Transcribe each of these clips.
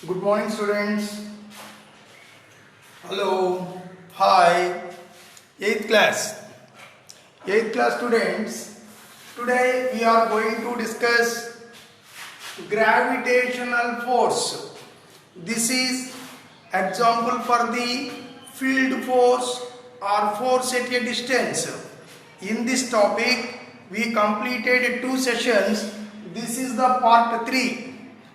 Good morning, students. Hello. Hi. 8th class. 8th class students. Today we are going to discuss gravitational force. This is example for the field force or force at a distance. In this topic, we completed 2 sessions. This is the part 3.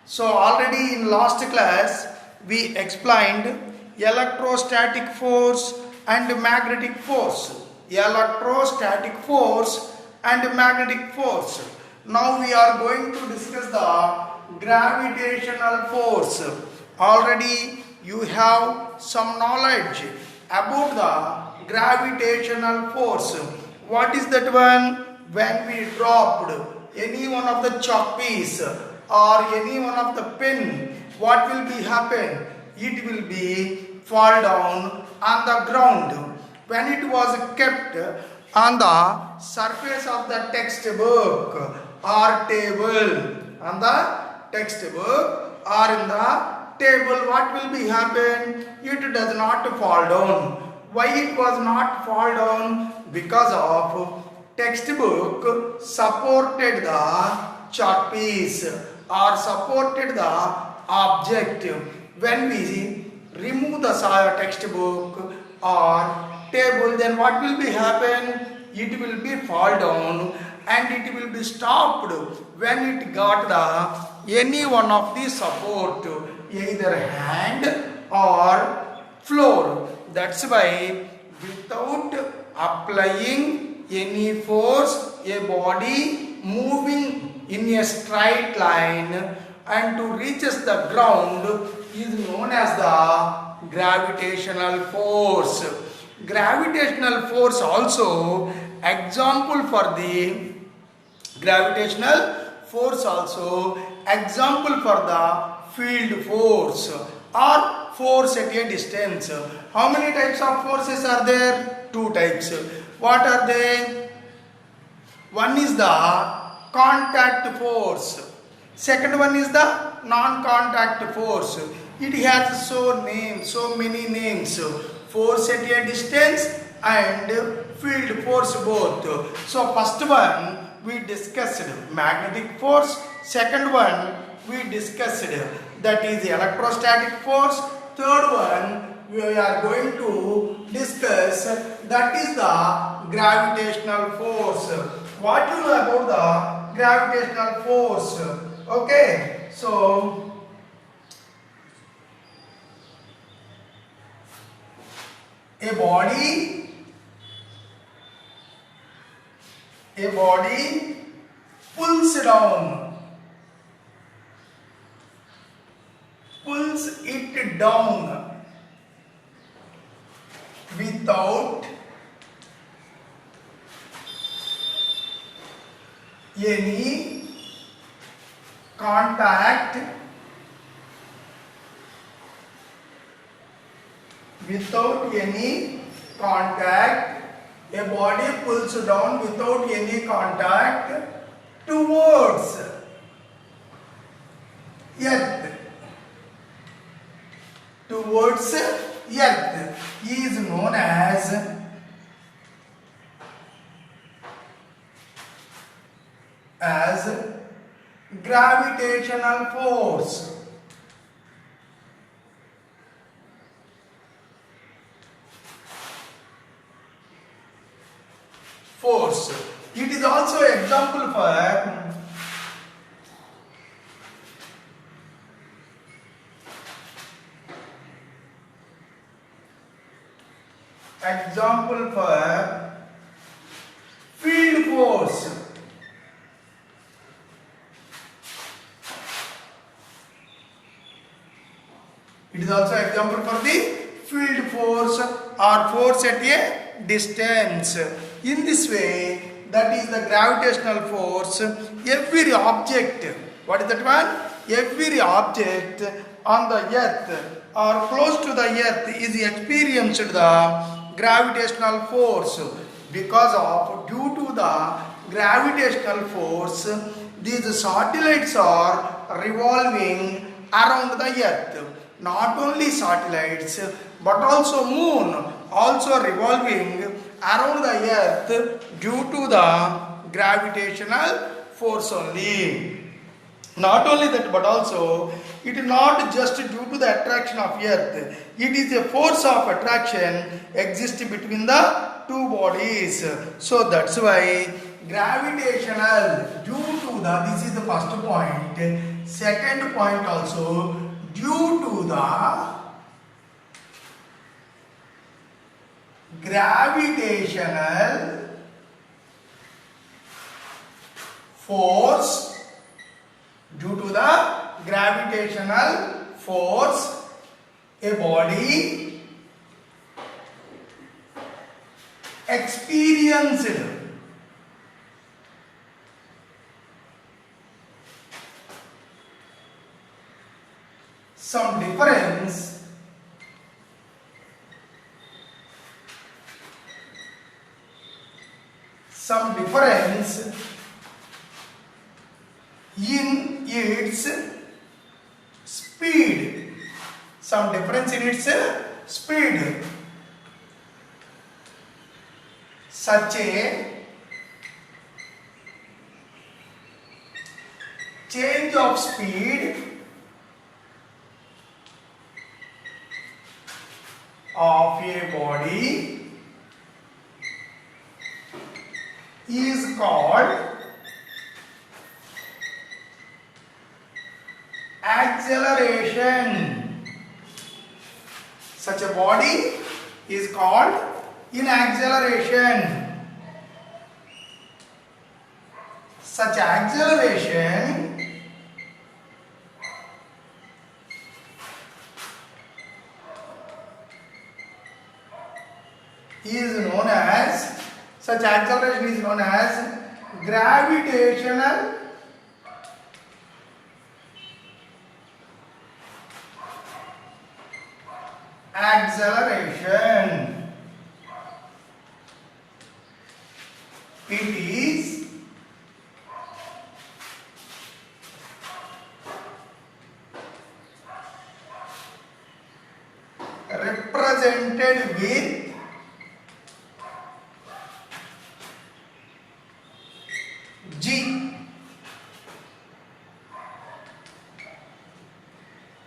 So already in last class we explained electrostatic force and magnetic force. Electrostatic force and magnetic force. Now we are going to discuss the gravitational force. Already you have some knowledge about the gravitational force. What is that one? When we dropped any one of the chalk piece or any one of the pen, what will be happen? It will be fall down on the ground. When it was kept on the surface of the textbook or table, on the textbook or in the table, what will be happen? It does not fall down. Why it was not fall down? Because of textbook supported the chalk piece or supported the object. When we remove the textbook or table, then what will be happen? It will be fall down and it will be stopped when it got the any one of the support, either hand or floor. That's why without applying any force, a body moving in a straight line and to reaches the ground is known as the gravitational force. Gravitational force also example for the gravitational force also example for the field force or force at a distance. How many types of forces are there? 2 types. What are they? One is the contact force. Second one is the non-contact force. It has so many names. Force at a distance and field force both. So first one we discussed magnetic force. Second one we discussed that is electrostatic force. Third one we are going to discuss that is the gravitational force. What you know about the gravitational force? Okay, so a body pulls it down without any contact, a body pulls down without any contact towards earth. Towards earth is known as gravitational force. It is also example for field force. It is also example for the field force or force at a distance. In this way, that is the gravitational force. Every object, what is that one? Every object on the earth or close to the earth is experienced the gravitational force because of due to the gravitational force these satellites are revolving around the earth. Not only satellites but also moon also revolving around the earth due to the gravitational force only. Not only that, but also it is not just due to the attraction of earth. It is a force of attraction exists between the two bodies. So that's why gravitational due to the, this is the first point. Second point also, due to the gravitational force, due to the gravitational force, a body experienced some difference in its speed, some difference in its speed, such a change of speed of a body is called acceleration. Such a body is called in acceleration. Such acceleration is known as, such acceleration is known as gravitational acceleration. It is represented with G.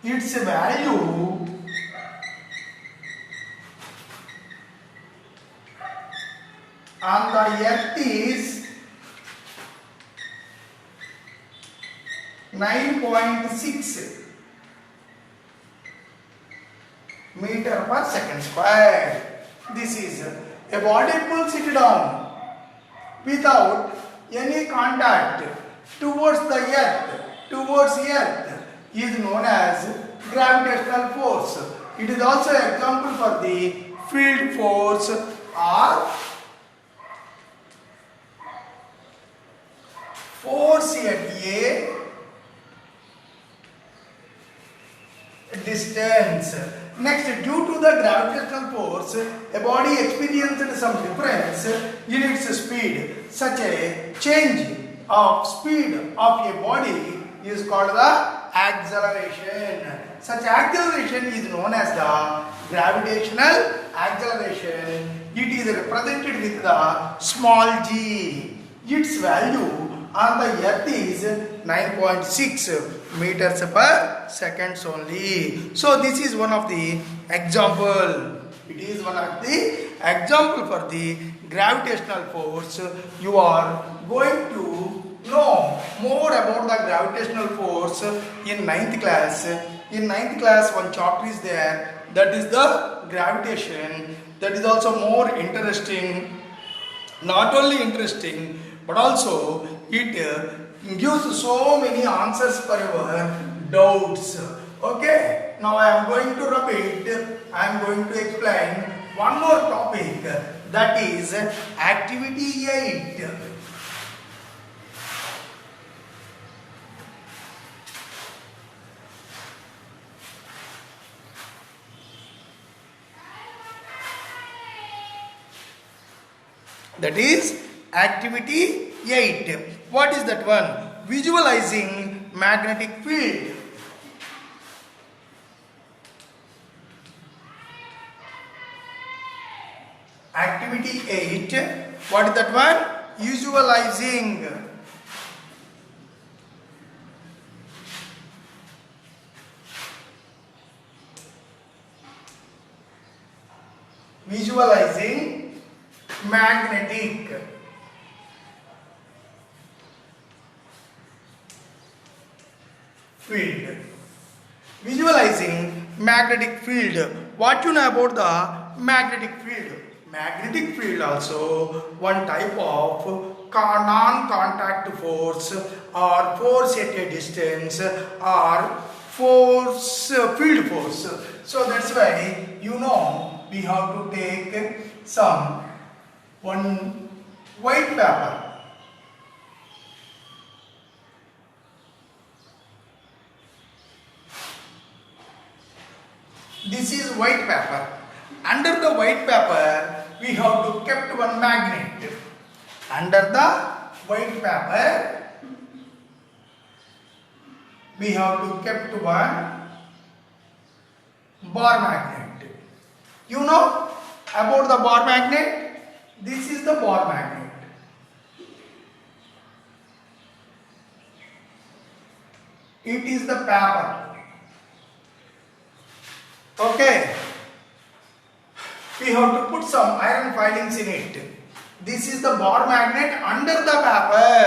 Its value on the earth is 9.6 meter per second square. This is a body pulls it down without any contact towards the earth is known as gravitational force. It is also an example for the field force or force at a distance. Next, due to the gravitational force, a body experienced some difference in its speed. Such a change of speed of a body is called the acceleration. Such acceleration is known as the gravitational acceleration. It is represented with the small g. Its value on the earth is 9.6 meters per second only. So this is one of the example. It is one of the example for the gravitational force. You are going to know more about the gravitational force in 9th class. In 9th class, one chapter is there, that is the gravitation. That is also more interesting. Not only interesting, but also it gives so many answers for your doubts. Okay, now I am going to repeat, I am going to explain one more topic, that is activity 8. That is activity 8. What is that one? Visualizing magnetic field. Activity 8. What is that one? Visualizing. Visualizing magnetic field. Visualizing magnetic field. What you know about the magnetic field? Magnetic field also one type of non-contact force or force at a distance or force field force. So that's why you know we have to take one white paper. This is white paper. Under the white paper, we have to kept one magnet. Under the white paper, we have to kept one bar magnet. You know about the bar magnet? This is the bar magnet. It is the paper. Okay. We have to put some iron filings in it. This is the bar magnet under the paper.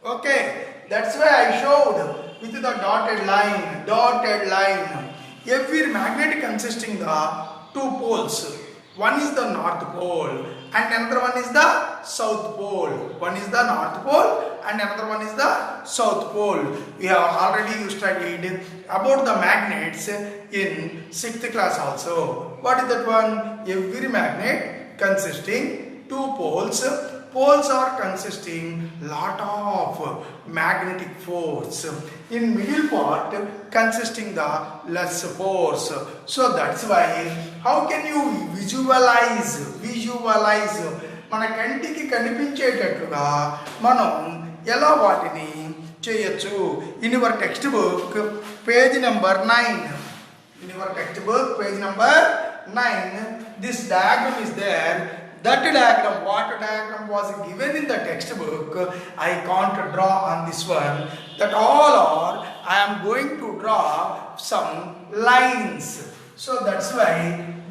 Okay. That's why I showed with the dotted line. Every magnet consisting of two poles. One is the north pole and another one is the south pole. One is the north pole and another one is the south pole. We have already studied about the magnets in 6th class also. What is that one? Every magnet consisting two poles. Poles are consisting lot of magnetic force. In middle part consisting the less force. So that's why how can you visualize మన కంటికి కనిపించేటట్లుగా మనం ఎలా వాటిని చేయొచ్చు? In your textbook page number 9. In your textbook page number 9 this diagram is there. That diagram, what diagram was given in the textbook, I can't draw on this one. That all are, I am going to draw some lines. So that's why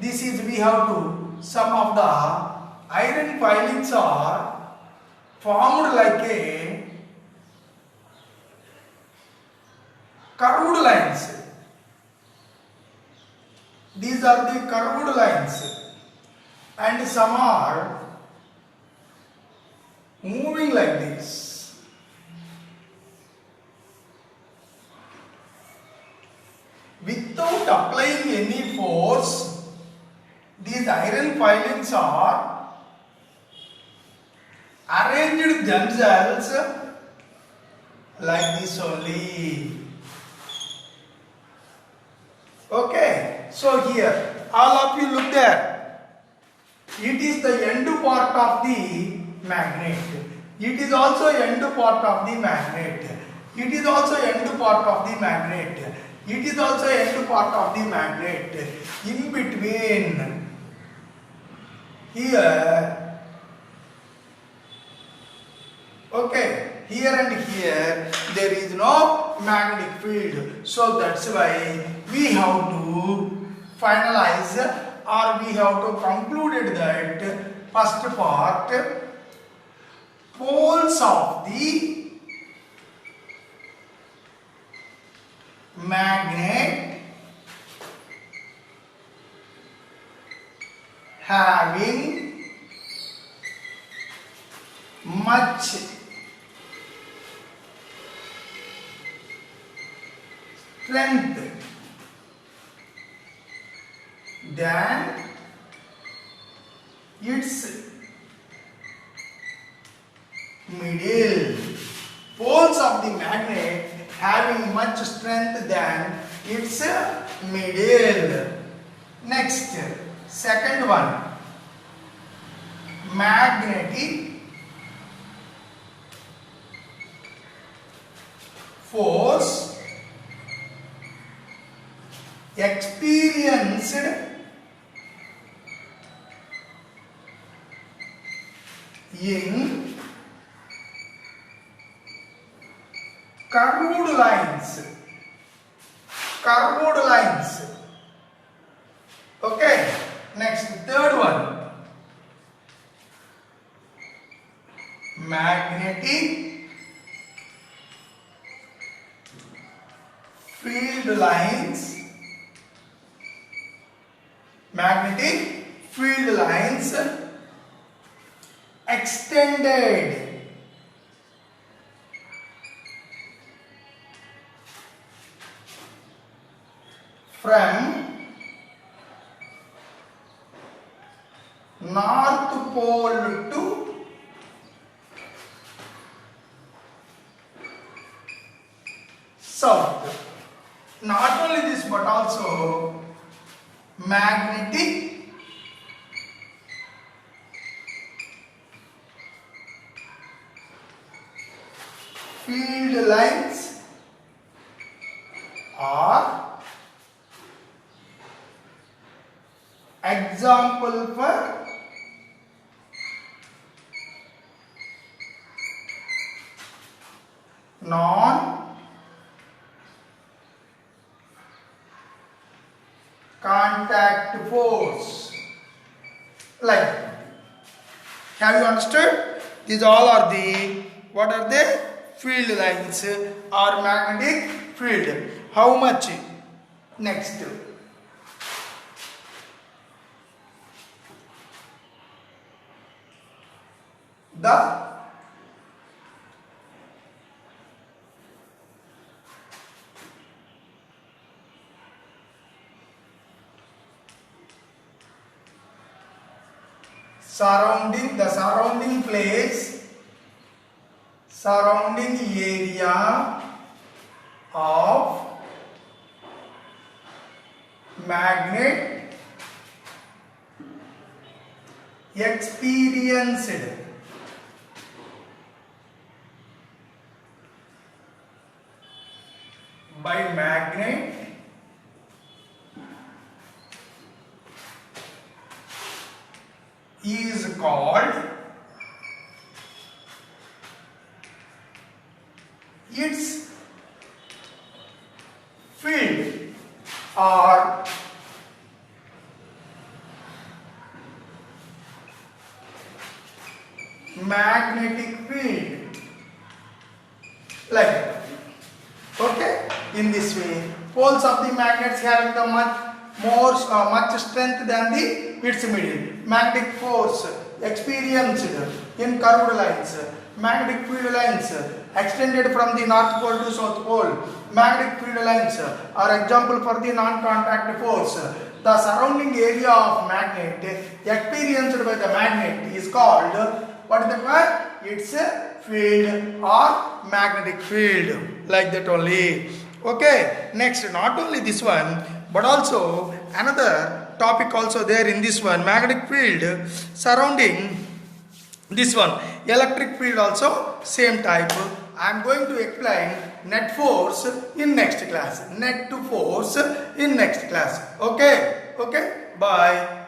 this is we have to, some of the iron filings are formed like a curved lines. These are the curved lines. And some are moving like this. Without applying any force, these iron filings are arranged themselves like this only. Okay, so here, all of you look there. It is the end part of the magnet. It is also end part of the magnet. It is also end part of the magnet. It is also end part of the magnet. In between here, okay, here and here there is no magnetic field. So that's why we have to finalize or we have to conclude that first part, poles of the magnet having much strength than its middle. Poles of the magnet having much strength than its middle. Next, second one, magnetic force experienced in curved lines. Curved lines. Okay. Next, third one. Magnetic field lines. Magnetic field lines extended from North Pole to South. Not only this but also magnetic field lines are example for non-contact force. Like, have you understood? These all are the, what are they? Field lines or magnetic field. How much? Next. The surrounding place, surrounding area of magnet experienced by magnet is called its field or magnetic field. Like that. Okay, in this way, poles of the magnets having the much strength than the its middle. Magnetic force experienced in curved lines. Magnetic field lines extended from the North Pole to South Pole. Magnetic field lines are example for the non-contact force. The surrounding area of magnet experienced by the magnet is called, what is the word? It's a field or magnetic field. Like that only. Okay. Next, not only this one, but also another topic also there in this one. Magnetic field surrounding this one. Electric field also same type. I am going to explain net force in next class. Net to force in next class. Okay. Okay. Bye.